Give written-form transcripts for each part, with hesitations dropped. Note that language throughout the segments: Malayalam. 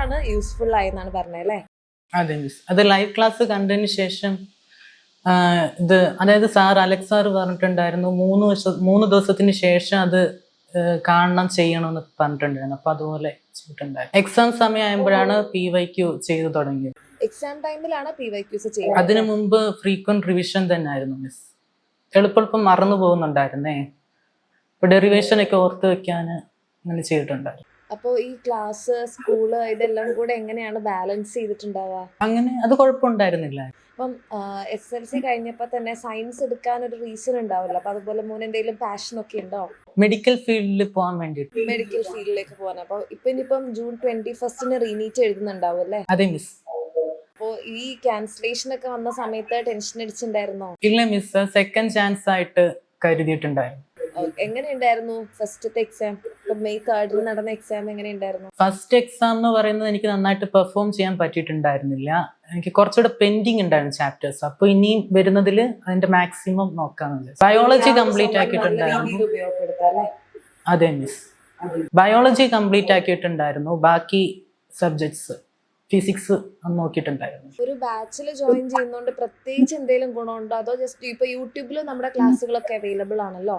ആണ് യൂസ്ഫുൾ ആയെന്നാണ് പറഞ്ഞല്ലേ? അതെ മിസ്. അത് ലൈവ് ക്ലാസ് കണ്ടതിന് ശേഷം ഇത് അതായത് സാർ അലക്സ് സാർ പറഞ്ഞിട്ടുണ്ടായിരുന്നു 3 ദിവസത്തിന് ശേഷം അത് കാണണം ചെയ്യണമെന്ന് പറഞ്ഞിട്ടുണ്ടായിരുന്നു. അപ്പൊ അതുപോലെ ചെയ്തിട്ടുണ്ടായിരുന്നു. എക്സാം സമയമാകുമ്പോഴാണ് PYQ ചെയ്തു തുടങ്ങിയത്. എക്സാം ടൈമിലാണ് PYQs ചെയ്യുന്നത്. അതിനു മുമ്പ് ഫ്രീക്വന്റ് റിവിഷൻ തന്നെ ആയിരുന്നു മിസ്. എളുപ്പം മറന്നു പോകുന്നുണ്ടായിരുന്നേ. ഇപ്പൊ ഡെറിവേഷൻ ഒക്കെ ഓർത്ത് വെക്കാൻ അങ്ങനെ ചെയ്തിട്ടുണ്ടായിരുന്നു. അപ്പോൾ ഈ ക്ലാസ് സ്കൂള് ഇതെല്ലാം കൂടെ എങ്ങനെയാണ് ബാലൻസ് ചെയ്തിട്ടുണ്ടാവുക? അങ്ങനെ അത് കുഴപ്പമുണ്ടായിരുന്നില്ല. അപ്പം SLC കഴിഞ്ഞപ്പോൾ തന്നെ സയൻസ് എടുക്കാൻ ഒരു റീസൺ ഉണ്ടാവില്ല. അപ്പൊ അതുപോലെ മോന് എന്തെങ്കിലും പാഷൻ ഒക്കെ ഉണ്ടോ? മെഡിക്കൽ ഫീൽഡിൽ പോകാൻ വേണ്ടിയിട്ട്. മെഡിക്കൽ ഫീൽഡിലേക്ക് പോകാൻ. അപ്പൊ ഇനിയിപ്പം ജൂൺ 21 റീനീറ്റ് എഴുതുന്നുണ്ടാവും അല്ലേ? അതെ മിസ്. അപ്പോ ഈ ക്യാൻസലേഷൻ ഒക്കെ വന്ന സമയത്ത് ടെൻഷൻ അടിച്ചിട്ടുണ്ടായിരുന്നോ? ഇല്ല മിസ്, സെക്കൻഡ് ചാൻസ് ആയിട്ട് കരുതിയിട്ടുണ്ടായിരുന്നു. എങ്ങനെയുണ്ടായിരുന്നു ഫസ്റ്റത്തെ എക്സാം? May 3 നടന്ന എക്സാം എങ്ങനെയുണ്ടായിരുന്നു? ഫസ്റ്റ് എക്സാം എന്ന് പറയുന്നത് എനിക്ക് നന്നായിട്ട് പെർഫോം ചെയ്യാൻ പറ്റിയിട്ടുണ്ടായിരുന്നില്ല. എനിക്ക് കുറച്ചുകൂടെ പെൻഡിങ് ഉണ്ടായിരുന്നു ചാപ്റ്റേഴ്സ്. അപ്പൊ ഇനിയും വരുന്നതിൽ അതിന്റെ മാക്സിമം നോക്കാമെന്ന്. ബയോളജി കംപ്ലീറ്റ് ആക്കിയിട്ടുണ്ടായിരുന്നു. അതെ മിസ്, ബയോളജി കംപ്ലീറ്റ് ആക്കിയിട്ടുണ്ടായിരുന്നു. ബാക്കി സബ്ജക്ട്സ് ഫിസിക്സ് നോക്കിയിട്ടുണ്ടായിരുന്നു. ഒരു ബാച്ചിൽ ജോയിൻ ചെയ്യുന്നതുകൊണ്ട് പ്രത്യേകിച്ച് എന്തെങ്കിലും ഗുണമുണ്ടോ? അതോ ജസ്റ്റ് ഇപ്പൊ യൂട്യൂബിൽ നമ്മുടെ ക്ലാസ്സുകളൊക്കെ അവൈലബിൾ ആണല്ലോ.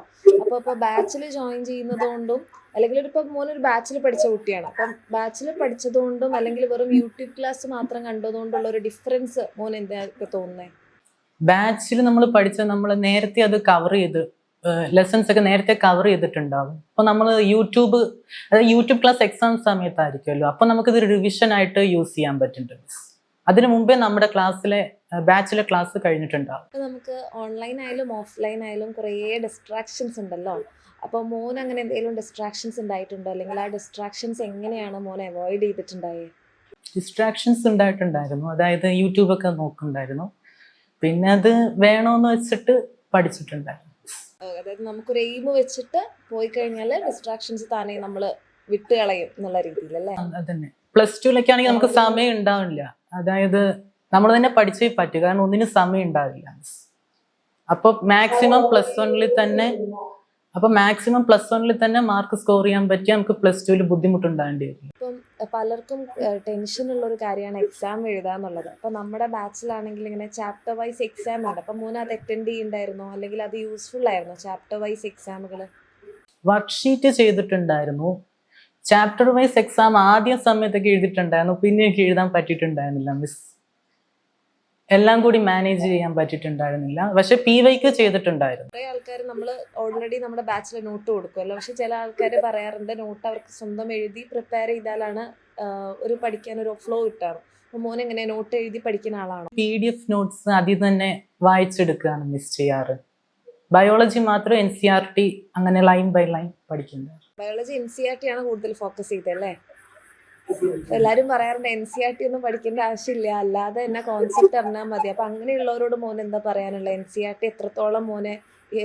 അപ്പൊ ബാച്ചിൽ ജോയിൻ ചെയ്യുന്നത് കൊണ്ടും അല്ലെങ്കിൽ ഇപ്പൊ മോനൊരു ബാച്ചിൽ പഠിച്ച കുട്ടിയാണ്, അപ്പം ബാച്ചിൽ പഠിച്ചതുകൊണ്ടും അല്ലെങ്കിൽ വെറും യൂട്യൂബ് ക്ലാസ് മാത്രം കണ്ടതുകൊണ്ടുള്ള ഒരു ഡിഫറൻസ് മോൻ എന്താ തോന്നുന്നത്? ബാച്ചിൽ നമ്മൾ നമ്മൾ നേരത്തെ അത് കവർ ചെയ്ത് ലെസൺസ് ഒക്കെ നേരത്തെ കവർ ചെയ്തിട്ടുണ്ടാവും. അപ്പൊ നമ്മൾ യൂട്യൂബ് ക്ലാസ് എക്സാം സമയത്തായിരിക്കുമല്ലോ. അപ്പൊ നമുക്കിത് റിവിഷൻ ആയിട്ട് യൂസ് ചെയ്യാൻ പറ്റുന്നുണ്ട്. അതിനു മുമ്പേ നമ്മുടെ ബാച്ചിലെ ക്ലാസ് കഴിഞ്ഞിട്ടുണ്ടാവും. നമുക്ക് ഓൺലൈൻ ആയാലും ഓഫ്ലൈൻ ആയാലും കുറേ ഡിസ്ട്രാക്ഷൻസ് ഉണ്ടല്ലോ. അപ്പോൾ മോൻ അങ്ങനെ എന്തെങ്കിലും ഡിസ്ട്രാക്ഷൻസ് ഉണ്ടായിട്ടുണ്ടോ? അല്ലെങ്കിൽ ആ ഡിസ്ട്രാക്ഷൻസ് എങ്ങനെയാണ് മോൻ അവോയ്ഡ് ചെയ്തിട്ടുണ്ടായത്? ഡിസ്ട്രാക്ഷൻസ് ഉണ്ടായിട്ടുണ്ടായിരുന്നു. അതായത് യൂട്യൂബൊക്കെ നോക്കുന്നുണ്ടായിരുന്നു. പിന്നെ അത് വേണോന്ന് വെച്ചിട്ട് പഠിച്ചിട്ടുണ്ടായിരുന്നു. അതായത് നമുക്കൊരു എയിം വെച്ചിട്ട് പോയി കഴിഞ്ഞാൽ ഡിസ്ട്രാക്ഷൻസ് താനേ നമ്മൾ വിട്ടുകളയും എന്നുള്ള രീതിയിലല്ലേ? അതന്നെ. +2 ആണെങ്കിൽ നമുക്ക് സമയം ഉണ്ടാവില്ല. അതായത് നമ്മൾ തന്നെ പഠിച്ചേ പറ്റൂ, കാരണം ഒന്നിനും സമയം ഉണ്ടാവില്ല. അപ്പൊ മാക്സിമം +1 തന്നെ മാർക്ക് സ്കോർ ചെയ്യാൻ പറ്റിയ നമുക്ക് +2 ബുദ്ധിമുട്ടുണ്ടാകേണ്ടി വരും. ഇപ്പം പലർക്കും ടെൻഷൻ ഉള്ള ഒരു കാര്യമാണ് എക്സാം എഴുതാന്നുള്ളത്. അപ്പൊ നമ്മുടെ ബാച്ചിലാണെങ്കിൽ ഇങ്ങനെ ചാപ്റ്റർ വൈസ് എക്സാം ഉണ്ട്. അപ്പൊ മോന് അത് അറ്റൻഡ് ചെയ്യണ്ടായിരുന്നോ? അല്ലെങ്കിൽ അത് യൂസ്ഫുൾ ആയിരുന്നോ ചാപ്റ്റർ വൈസ് എക്സാമുകൾ? വർക്ക്ഷീറ്റ് ചെയ്തിട്ടുണ്ടായിരുന്നു. ചാപ്റ്റർ വൈസ് എക്സാം ആദ്യ സമയത്തൊക്കെ എഴുതിയിട്ടുണ്ടായിരുന്നു. പിന്നെ എനിക്ക് എഴുതാൻ പറ്റിയിട്ടുണ്ടായിരുന്നില്ല മിസ്. എല്ലാം കൂടി മാനേജ് ചെയ്യാൻ പറ്റിയിട്ടുണ്ടായിരുന്നില്ല. പക്ഷെ PYQ ചെയ്തിട്ടുണ്ടായിരുന്നു. കുറെ ആൾക്കാർ നമ്മൾ ഓൾറെഡി നമ്മുടെ ബാച്ചിലെ നോട്ട് കൊടുക്കുമല്ലോ. പക്ഷെ ചില ആൾക്കാർ പറയാറുണ്ട് നോട്ട് അവർക്ക് സ്വന്തം എഴുതി പ്രിപ്പയർ ചെയ്താലാണ് ഒരു പഠിക്കാൻ ഒരു ഫ്ലോ കിട്ടാറ്. അപ്പൊ മോൻ എങ്ങനെ നോട്ട് എഴുതി പഠിക്കുന്ന ആളാണോ? PDF നോട്ട്സ് അതിൽ തന്നെ വായിച്ചെടുക്കുകയാണ് മിസ് ചെയ്യാറ്. ബയോളജി മാത്രം NCERT അങ്ങനെ ലൈൻ ബൈ ലൈൻ പഠിക്കുന്നത്. ബയോളജി NCERT ആണ് കൂടുതൽ ഫോക്കസ് ചെയ്തല്ലേ? എല്ലാരും പറയാറുണ്ട് NCERT ഒന്നും പഠിക്കേണ്ട ആവശ്യമില്ല, അല്ലാതെ തന്നെ കോൺസെപ്റ്റ് അറിഞ്ഞാൽ മതി. അപ്പൊ അങ്ങനെയുള്ളവരോട് മോൻ എന്താ പറയാനുള്ള? NCERT എത്രത്തോളം മോനെ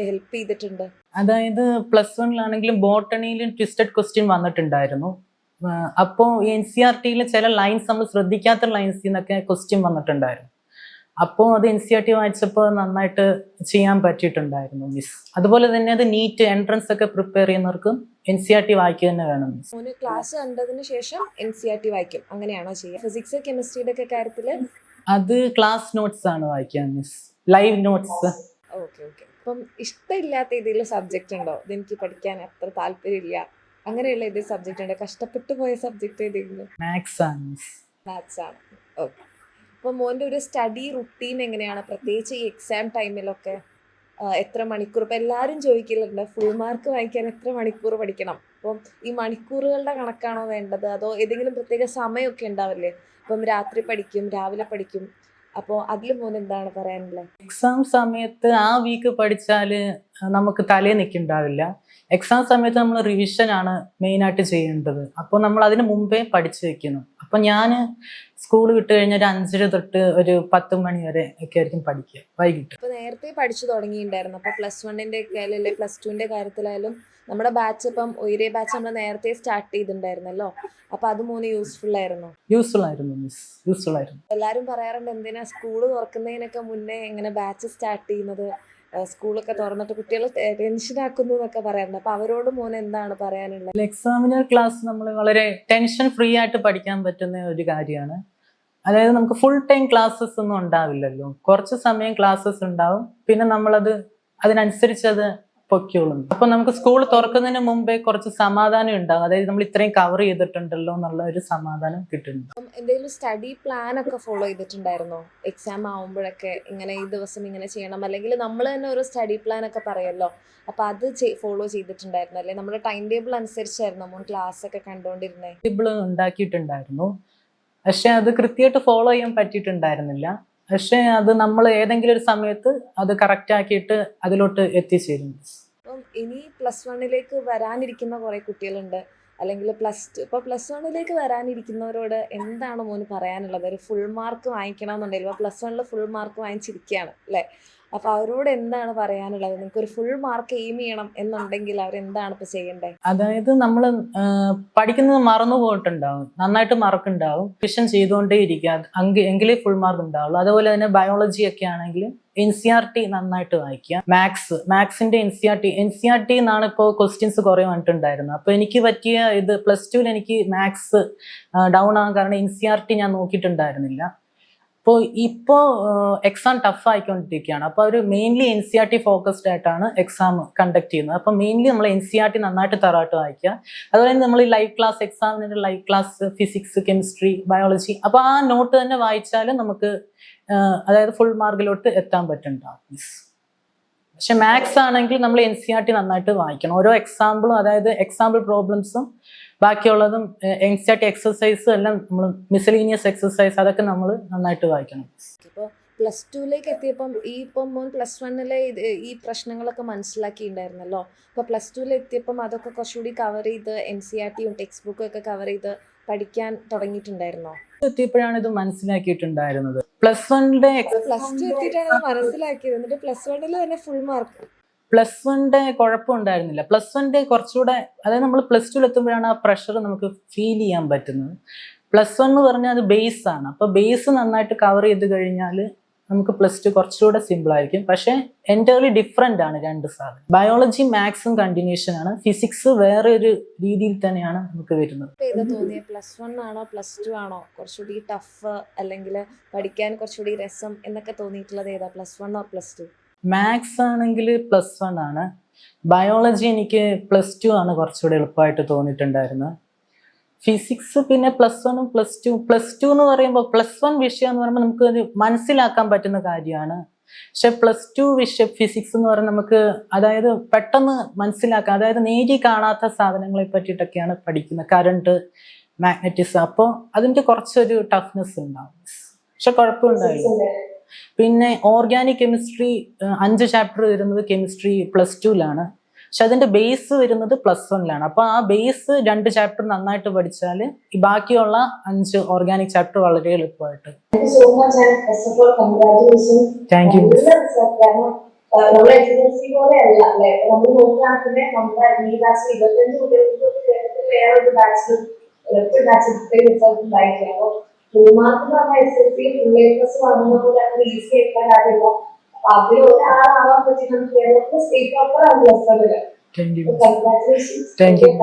ഹെൽപ്പ് ചെയ്തിട്ടുണ്ട്? അതായത് +1 ബോട്ടണിയിലും ട്വിസ്റ്റഡ് ക്വസ്റ്റ്യൻ വന്നിട്ടുണ്ടായിരുന്നു. അപ്പോൾ NCERT ചില ലൈൻസ് നമ്മൾ ശ്രദ്ധിക്കാത്ത ലൈൻസിൽ നിന്നൊക്കെ ക്വസ്റ്റ്യൻ വന്നിട്ടുണ്ടായിരുന്നു. അപ്പോൾ അത് NCERT വായിച്ചപ്പോൾ നന്നായിട്ട് ചെയ്യാൻ പറ്റിയിട്ടുണ്ടായിരുന്നു മിസ്. അതുപോലെ തന്നെ അത് നീറ്റ് എൻട്രൻസ് ഒക്കെ പ്രിപ്പയർ ചെയ്യുന്നവർക്കും NCERT വായിക്കുക തന്നെ വേണം മിസ്. മോന് ക്ലാസ് കണ്ടതിന് ശേഷം NCERT വായിക്കും, അങ്ങനെയാണോ ചെയ്യുക? ഫിസിക്സ് കെമിസ്ട്രിയുടെ ഒക്കെ കാര്യത്തില് അത് ക്ലാസ് നോട്ട്സ് ആണ് വായിക്കുക മിസ്, ലൈവ് നോട്ട്സ്. ഓക്കെ. അപ്പം ഇഷ്ടമില്ലാത്ത ഏതെങ്കിലും സബ്ജക്റ്റ് ഉണ്ടോ? ഇതെനിക്ക് പഠിക്കാൻ അത്ര താല്പര്യമില്ല, അങ്ങനെയുള്ള ഏതെങ്കിലും സബ്ജക്റ്റ് ഉണ്ടോ? കഷ്ടപ്പെട്ടു പോയ സബ്ജക്റ്റ് ഏതെങ്കിലും? മാത്സ് ആണ് മിസ്. മാത്സ് ആണ്. ഓക്കെ. അപ്പോൾ മോൻ്റെ ഒരു സ്റ്റഡി റുട്ടീൻ എങ്ങനെയാണ്, പ്രത്യേകിച്ച് ഈ എക്സാം ടൈമിലൊക്കെ? എത്ര മണിക്കൂർ? ഇപ്പം എല്ലാവരും ചോദിക്കലുണ്ട് ഫുൾ മാർക്ക് വാങ്ങിക്കാൻ എത്ര മണിക്കൂർ പഠിക്കണം? അപ്പം ഈ മണിക്കൂറുകളുടെ കണക്കാണോ വേണ്ടത്, അതോ ഏതെങ്കിലും പ്രത്യേക സമയമൊക്കെ ഉണ്ടാവില്ലേ? ഇപ്പം രാത്രി പഠിക്കും, രാവിലെ പഠിക്കും. അപ്പോൾ അതിൽ മോൻ എന്താണ് പറയാനുള്ളത്? എക്സാം സമയത്ത് ആ വീക്ക് പഠിച്ചാൽ നമുക്ക് തലേ നിൽക്കുന്നുണ്ടാവില്ല. എക്സാം സമയത്ത് നമ്മൾ റിവിഷൻ ആണ് മെയിനായിട്ട് ചെയ്യേണ്ടത്. അപ്പോൾ നമ്മൾ അതിന് മുമ്പേ പഠിച്ചു വെക്കുന്നു. അപ്പം ഞാൻ സ്കൂൾ വിട്ട് കഴിഞ്ഞാൽ ഒരു 5:30 തൊട്ട് ഒരു 10 മണി വരെ ഒക്കെ ആയിരിക്കും പഠിക്കുക വൈകിട്ട്. ഇപ്പൊ നേരത്തെ പഠിച്ചു തുടങ്ങിയിട്ടുണ്ടായിരുന്നു. അപ്പൊ +1 ഒക്കെ ആയാലും അല്ലെ +2 കാര്യത്തിലായാലും നമ്മുടെ ബാച്ച് ഇപ്പം ഒരേ ബാച്ച് നമ്മൾ നേരത്തെ സ്റ്റാർട്ട് ചെയ്തിട്ടുണ്ടായിരുന്നല്ലോ. അപ്പൊ അത് മോന് യൂസ്ഫുൾ ആയിരുന്നു. യൂസ്ഫുൾ ആയിരുന്നു മിസ്, യൂസ്ഫുൾ ആയിരുന്നു. എല്ലാരും പറയാറുണ്ട് എന്തിനാ സ്കൂള് തുറക്കുന്നതിനൊക്കെ മുന്നേ എങ്ങനെ ബാച്ച് സ്റ്റാർട്ട് ചെയ്യുന്നത്, സ്കൂളൊക്കെ തുറന്നിട്ട് കുട്ടികൾ ടെൻഷൻ ആക്കുന്നു എന്നൊക്കെ പറയാറുണ്ട്. അപ്പൊ അവരോട് മോന് എന്താണ് പറയാനുള്ളത്? എക്സാമിനർ ക്ലാസ് നമ്മൾ വളരെ ടെൻഷൻ ഫ്രീ ആയിട്ട് പഠിക്കാൻ പറ്റുന്ന ഒരു കാര്യമാണ്. അതായത് നമുക്ക് ഫുൾ ടൈം ക്ലാസ്സസ് ഒന്നും ഉണ്ടാവില്ലല്ലോ, കുറച്ച് സമയം ക്ലാസ്സസ് ഉണ്ടാവും, പിന്നെ നമ്മളത് അതിനനുസരിച്ച് അത് പൊയ്ക്കോളും. അപ്പൊ നമുക്ക് സ്കൂൾ തുറക്കുന്നതിന് മുമ്പേ കുറച്ച് സമാധാനം ഉണ്ടാകും. അതായത് നമ്മൾ ഇത്രയും കവർ ചെയ്തിട്ടുണ്ടല്ലോ എന്നുള്ള ഒരു സമാധാനം കിട്ടുന്നുണ്ട്. എന്തെങ്കിലും സ്റ്റഡി പ്ലാൻ ഒക്കെ ഫോളോ ചെയ്തിട്ടുണ്ടായിരുന്നോ? എക്സാം ആവുമ്പോഴൊക്കെ ഇങ്ങനെ ഈ ദിവസം ഇങ്ങനെ ചെയ്യണം, അല്ലെങ്കിൽ നമ്മൾ തന്നെ ഒരു സ്റ്റഡി പ്ലാൻ ഒക്കെ പറയല്ലോ, അപ്പൊ അത് ഫോളോ ചെയ്തിട്ടുണ്ടായിരുന്നു അല്ലെ? നമ്മുടെ ടൈം ടേബിൾ അനുസരിച്ചായിരുന്നു നമ്മൾ ക്ലാസ് ഒക്കെ കണ്ടുകൊണ്ടിരുന്നേ? ടേബിൾ ഉണ്ടാക്കിയിട്ടുണ്ടായിരുന്നു, പക്ഷെ അത് കൃത്യമായിട്ട് ഫോളോ ചെയ്യാൻ പറ്റിയിട്ടുണ്ടായിരുന്നില്ല. പക്ഷെ അത് നമ്മൾ ഏതെങ്കിലും ഒരു സമയത്ത് അത് കറക്റ്റ് ആക്കിയിട്ട് അതിലോട്ട് എത്തിച്ചേരും. അപ്പം ഇനി +1 വരാനിരിക്കുന്ന കുറെ കുട്ടികളുണ്ട്, അല്ലെങ്കിൽ +1 വരാനിരിക്കുന്നവരോട് എന്താണ് മോന് പറയാനുള്ളത്? ഒരു ഫുൾ മാർക്ക് വാങ്ങിക്കണം എന്നുണ്ടെങ്കിൽ +1 ഫുൾ മാർക്ക് വാങ്ങിച്ചിരിക്കുകയാണ് അല്ലേ? അപ്പൊ അവരോട് എന്താണ് പറയാനുള്ളത്? നിങ്ങൾക്ക് ഒരു ഫുൾ മാർക്ക് എയിം ചെയ്യണം എന്നുണ്ടെങ്കിൽ അവരെന്താണ് ഇപ്പൊ ചെയ്യേണ്ടത്? അതായത് നമ്മൾ പഠിക്കുന്നത് മറന്നു പോയിട്ടുണ്ടാവും, നന്നായിട്ട് മാർക്കുണ്ടാവും, റിവിഷൻ ചെയ്തുകൊണ്ടേ ഇരിക്കുക, എങ്കിലേ ഫുൾ മാർക്ക് ഉണ്ടാവുള്ളൂ. അതുപോലെ തന്നെ ബയോളജി ഒക്കെ ആണെങ്കിൽ NCERT നന്നായിട്ട് വായിക്കുക. മാത്സിന്റെ NCERT എന്നാണ് ഇപ്പോൾ ക്വസ്റ്റ്യൻസ് കുറെ വന്നിട്ടുണ്ടായിരുന്നത്. അപ്പൊ എനിക്ക് പറ്റിയ ഇത് +2 എനിക്ക് മാത്സ് ഡൗൺ ആകാൻ കാരണം NCERT ഞാൻ നോക്കിയിട്ടുണ്ടായിരുന്നില്ല. ഇപ്പോൾ എക്സാം ടഫ് ആയിക്കൊണ്ടിരിക്കുകയാണ്. അപ്പോൾ അവർ മെയിൻലി NCERT ഫോക്കസ്ഡ് ആയിട്ടാണ് എക്സാം കണ്ടക്ട് ചെയ്യുന്നത്. അപ്പോൾ മെയിൻലി നമ്മൾ NCERT നന്നായിട്ട് തറവായിട്ട് വായിക്കുക. അതുപോലെ തന്നെ നമ്മൾ ഈ ലൈവ് ക്ലാസ് എക്സാമിന് live class physics, chemistry, biology, അപ്പോൾ ആ നോട്ട് തന്നെ വായിച്ചാലും നമുക്ക് അതായത് ഫുൾ മാർക്കിലോട്ട് എത്താൻ പറ്റുന്നുണ്ടാവും. പക്ഷെ മാത്സ് ആണെങ്കിൽ നമ്മൾ NCERT നന്നായിട്ട് വായിക്കണം. ഓരോ എക്സാമ്പിളും, അതായത് എക്സാമ്പിൾ പ്രോബ്ലംസും ബാക്കിയുള്ളതും NCERT എക്സസൈസും എല്ലാം നമ്മൾ മിസലീനിയസ് എക്സസൈസ് അതൊക്കെ നമ്മൾ നന്നായിട്ട് വായിക്കണം. ഇപ്പോൾ +2 എത്തിയപ്പം ഇപ്പം മോൻ +1 ഈ പ്രശ്നങ്ങളൊക്കെ മനസ്സിലാക്കിയിട്ടുണ്ടായിരുന്നല്ലോ. അപ്പോൾ +2 എത്തിയപ്പം അതൊക്കെ കുറച്ചുകൂടി കവർ ചെയ്ത് NCERTയും ടെക്സ്റ്റ് ബുക്കും ഒക്കെ കവർ ചെയ്ത് പഠിക്കാൻ തുടങ്ങിയിട്ടുണ്ടായിരുന്നോ? എത്തിയപ്പോഴാണ് ഇത് മനസ്സിലാക്കിയിട്ടുണ്ടായിരുന്നത്. +1 എത്തിയിട്ടാണ് മനസ്സിലാക്കിയത്. എന്നിട്ട് +1 തന്നെ ഫുൾ മാർക്ക്. +1 കുഴപ്പമുണ്ടായിരുന്നില്ല. +1 കുറച്ചുകൂടെ, അതായത് നമ്മൾ +2 എത്തുമ്പോഴാണ് ആ പ്രഷർ നമുക്ക് ഫീൽ ചെയ്യാൻ പറ്റുന്നത്. +1 എന്ന് പറഞ്ഞാൽ അത് ബേസ് ആണ്. അപ്പൊ ബേസ് നന്നായിട്ട് കവർ ചെയ്ത് കഴിഞ്ഞാൽ നമുക്ക് +2 കുറച്ചുകൂടെ സിമ്പിൾ ആയിരിക്കും. പക്ഷെ എൻറ്റയർലി ഡിഫറെന്റ് ആണ് രണ്ട് സാധനം. ബയോളജി മാത്സും കണ്ടിന്യൂഷൻ ആണ്, ഫിസിക്സ് വേറെ ഒരു രീതിയിൽ തന്നെയാണ് നമുക്ക് വരുന്നത്. ഏതാ തോന്നിയ, +1 ആണോ +2 ആണോ കുറച്ചുകൂടി ടഫ്, അല്ലെങ്കിൽ പഠിക്കാൻ കുറച്ചുകൂടി രസം എന്നൊക്കെ തോന്നിയിട്ടുള്ളത് ഏതാ, +1 ഓർ +2? മാത്സ് ആണെങ്കിൽ +1 ആണ്. ബയോളജി എനിക്ക് +2 ആണ് കുറച്ചുകൂടെ എളുപ്പമായിട്ട് തോന്നിയിട്ടുണ്ടായിരുന്നത്. ഫിസിക്സ് പിന്നെ +1ഉം +2 എന്ന് പറയുമ്പോൾ +1 വിഷയം എന്ന് പറയുമ്പോൾ നമുക്ക് അത് മനസ്സിലാക്കാൻ പറ്റുന്ന കാര്യമാണ്. പക്ഷെ +2 വിഷയം ഫിസിക്സ് എന്ന് പറയുന്നത് നമുക്ക് അതായത് പെട്ടെന്ന് മനസ്സിലാക്കാം, അതായത് നേരി കാണാത്ത സാധനങ്ങളെ പറ്റിയിട്ടൊക്കെയാണ് പഠിക്കുന്നത്, കറണ്ട്, മാഗ്നറ്റിസം. അപ്പോൾ അതിൻ്റെ കുറച്ചൊരു ടഫ്നെസ് ഉണ്ടാവും, പക്ഷെ കുഴപ്പമുണ്ടായില്ല. പിന്നെ ഓർഗാനിക് കെമിസ്ട്രി 5 ചാപ്റ്റർ വരുന്നത് കെമിസ്ട്രി +2ലാണ്, പക്ഷെ അതിന്റെ ബേസ് വരുന്നത് +1ലാണ്. അപ്പൊ ആ ബേസ് 2 ചാപ്റ്റർ നന്നായിട്ട് പഠിച്ചാൽ ഈ ബാക്കിയുള്ള 5 ഓർഗാനിക് ചാപ്റ്റർ വളരെ എളുപ്പമായിട്ട്. Thank you. Mark SSC full A+ വാങ്ങുമ്പോൾ ഈസി ആയിട്ടുള്ള കാര്യമില്ല. അതിൽ ഒരാളാവാൻ പറ്റി നമുക്ക് കേരളത്തിൽ സ്റ്റേറ്റ് ടോപ്പർ ആണ് +1. കൺഗ്രാറ്റുലേഷൻസ്.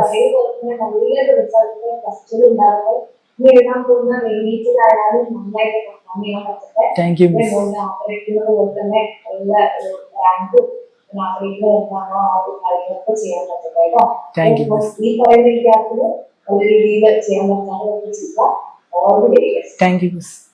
അതേപോലെ തന്നെ നല്ലൊരു റിസൾട്ട് +2 ഉണ്ടാകുമ്പോൾ എഴുതാൻ പോകുന്ന റീനീറ്റിലായാലും നന്നായിട്ട് പെർഫോം ചെയ്യാൻ പറ്റട്ടെ. ആഗ്രഹിക്കുന്നത് പോലെ തന്നെ നല്ല റാങ്കും ആഗ്രഹിക്കുന്നത് എന്താണോ ആ ഒരു കാര്യങ്ങളൊക്കെ ചെയ്യാൻ പറ്റട്ടെ കേട്ടോ. ഈ പറയുന്ന വിദ്യാർത്ഥികൾ ഒരു രീതിയിൽ ചെയ്യാൻ പറ്റാതെ ചെയ്യുക. All the days. Thank you.